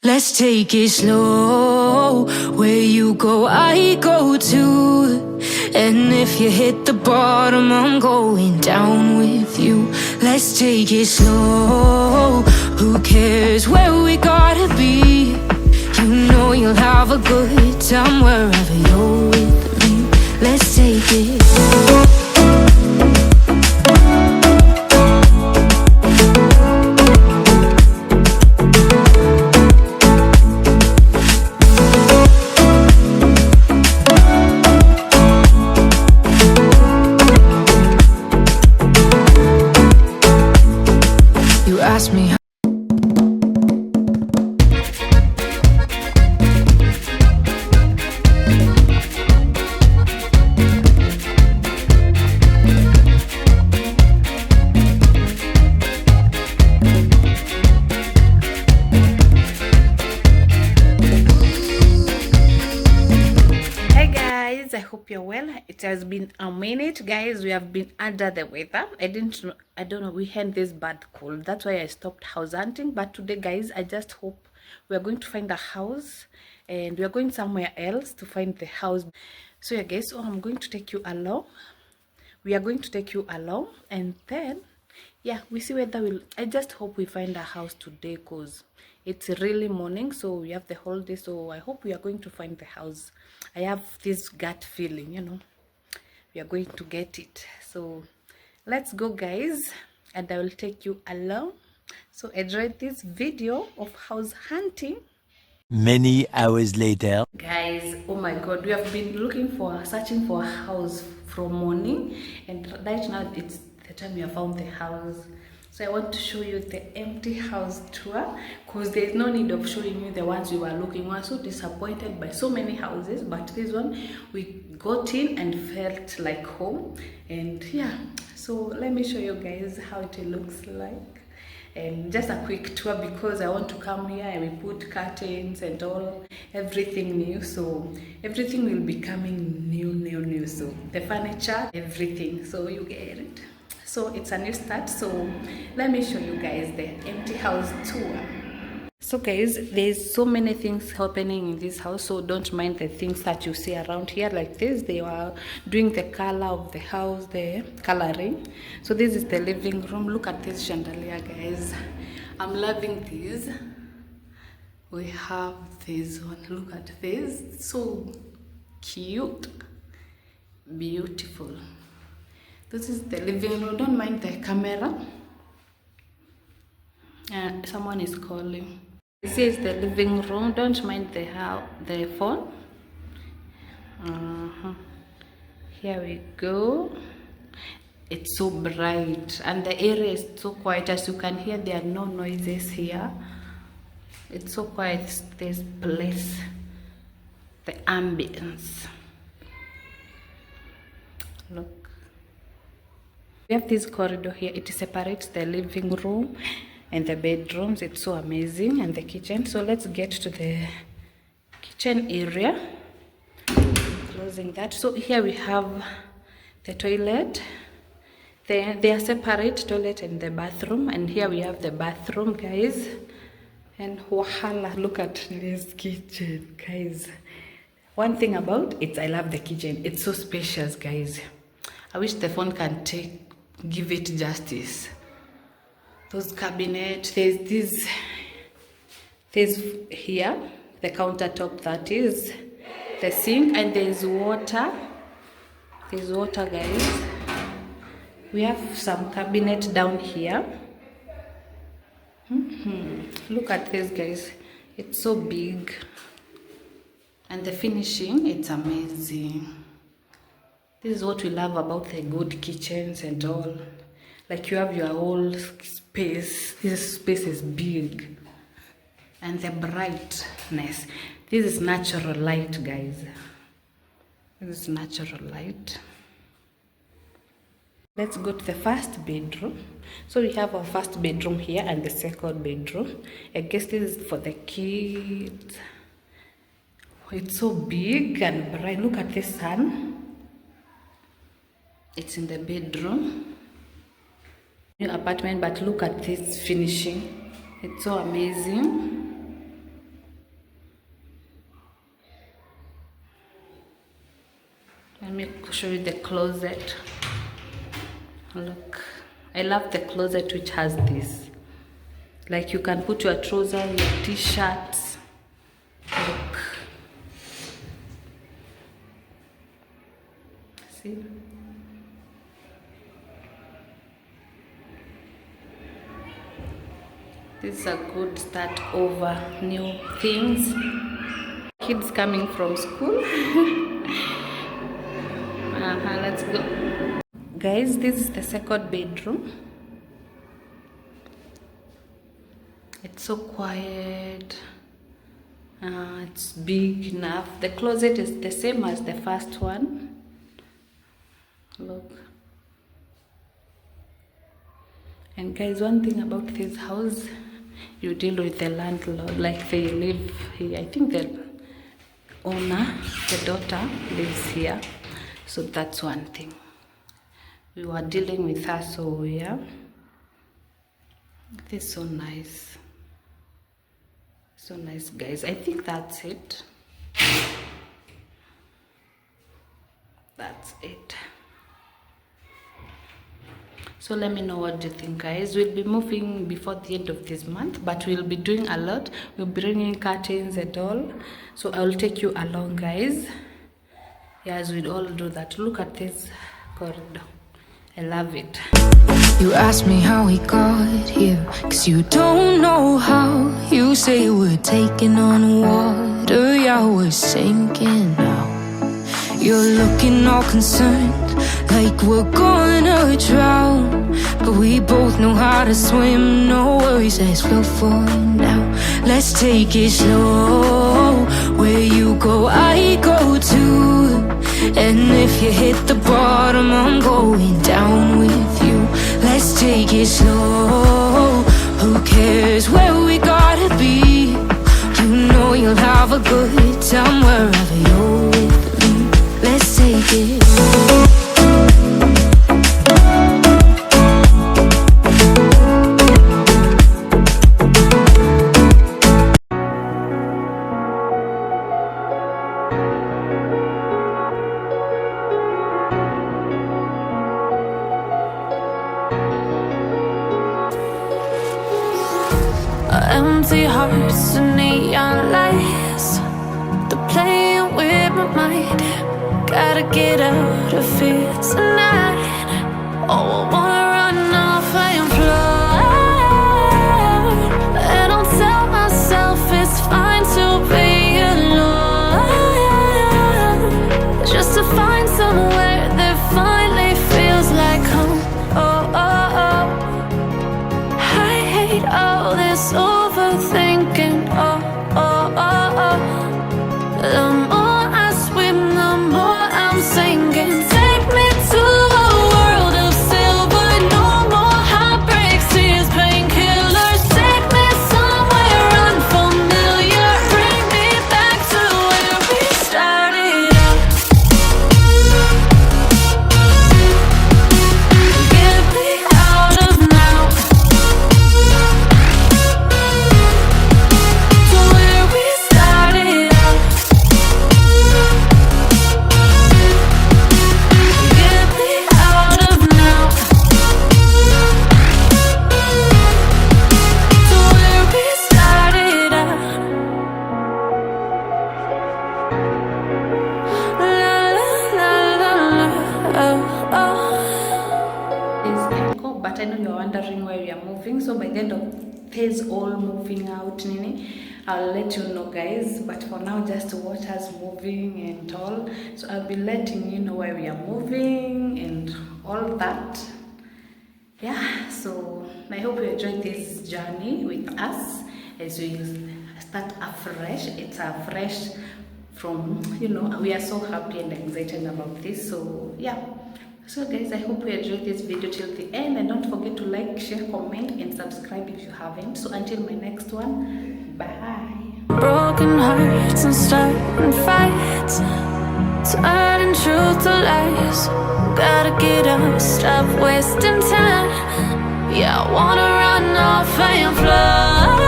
Let's take it slow. Where you go, I go too. And if you hit the bottom, I'm going down with you. Let's take it slow. Who cares where we gotta be? You know you'll have a good time wherever you're with me. Let's take it slow. Ask me. I hope you're well. It has been a minute, guys. We have been under the weather. I don't know, we had this bad cold. That's why I stopped house hunting. But today, guys, I just hope we are going to find a house, and we are going somewhere else to find the house. So yeah, guys, so I'm going to take you along. We are going to take you along, and then yeah, we see whether I just hope we find a house today, because it's really morning, so we have the whole day. So I hope we are going to find the house. I have this gut feeling, you know, we are going to get it. So let's go, guys, and I will take you along. So enjoy this video of house hunting. Many hours later, guys, oh my god, we have been searching for a house from morning, and right now it's the time we have found the house. So I want to show you the empty house tour, because there's no need of showing you the ones we were looking. We were so disappointed by so many houses, but this one we got in and felt like home. And yeah, so let me show you guys how it looks like. And just a quick tour, because I want to come here and we put curtains and all, everything new. So everything will be coming new. So the furniture, everything, so you get it. So it's a new start. So let me show you guys the empty house tour. So guys, there's so many things happening in this house, so don't mind the things that you see around here. Like this, they were doing the color of the house, the coloring. So this is the living room. Look at this chandelier, guys. I'm loving this. We have this one. Look at this, so cute, beautiful. This is the living room. Don't mind the camera. Someone is calling. This is the living room. Don't mind the phone. Here we go. It's so bright, and the area is so quiet. As you can hear, there are no noises here. It's so quiet, this place, the ambience. Look. We have this corridor here. It separates the living room and the bedrooms. It's so amazing. And the kitchen. So let's get to the kitchen area. Closing that. So here we have the toilet. They are separate, toilet and the bathroom. And here we have the bathroom, guys. And wahala, look at this kitchen, guys. One thing about it, I love the kitchen. It's so spacious, guys. I wish the phone can give it justice. Those cabinets, there's here the countertop, that is the sink, and there's water, guys. We have some cabinet down here. Look at this, guys. It's so big, and the finishing, it's amazing. This is what we love about the good kitchens and all. Like you have your whole space. This space is big. And the brightness. This is natural light, guys. This is natural light. Let's go to the first bedroom. So we have our first bedroom here and the second bedroom. I guess this is for the kids. It's so big and bright. Look at the sun. It's in the bedroom. New apartment, but look at this finishing. It's so amazing. Let me show you the closet. Look, I love the closet which has this. Like you can put your trousers, your t-shirts. Look. See? This is a good start over new things. Kids coming from school. Let's go. Guys, this is the second bedroom. It's so quiet. It's big enough. The closet is the same as the first one. Look. And guys, one thing about this house, you deal with the landlord, like they live here. I think the owner, the daughter, lives here. So that's one thing. We were dealing with her, so yeah. This is so nice. So nice, guys. I think that's it. That's it. So let me know what you think, guys. We'll be moving before the end of this month, but we'll be doing a lot. We'll be bringing curtains and all. So I'll take you along, guys. Yes, we'll all do that. Look at this corridor. I love it. You ask me how we got here, 'cause you don't know how. You say we're taking on water, yeah, we're sinking now. You're looking all concerned, like we're gonna drown. But we both know how to swim, no worries, let's float for now. Let's take it slow, where you go, I go too. And if you hit the bottom, I'm going down with you. Let's take it slow, who cares where we gotta be? You know you'll have a good time wherever you're with me. Let's take it slow. Empty hearts and neon lights, they're playing with my mind. Gotta get out of here tonight. Oh, I wanna run off and fly. And I'll tell myself it's fine to be alone, just to find somewhere that finally feels like home. Oh, oh, oh. I hate all this overthinking. Oh, oh, oh, oh. The more I swim, the more I'm sinking. Take me to a world of silver. No more heartbreaks, tears, painkillers. Take me somewhere unfamiliar. Bring me back to where we started out. Get me out of now, to where we started out. Get me out of now, to where we started out. La la la la la, oh, oh. Is echo, but I know you're wondering where we are moving. So by the end of this all moving out, Nini, I'll let you know, guys. But for now, just watch us moving and all. So I'll be letting you know where we are moving and all that. Yeah, so I hope you enjoyed this journey with us as we start afresh. It's a fresh from, you know, we are so happy and excited about this. So yeah, so guys, I hope you enjoyed this video till the end, and don't forget to like, share, comment and subscribe if you haven't. So until my next one, bye. Broken hearts and starting fights, turning truth to lies. Gotta get up, stop wasting time. Yeah, I wanna run off and fly.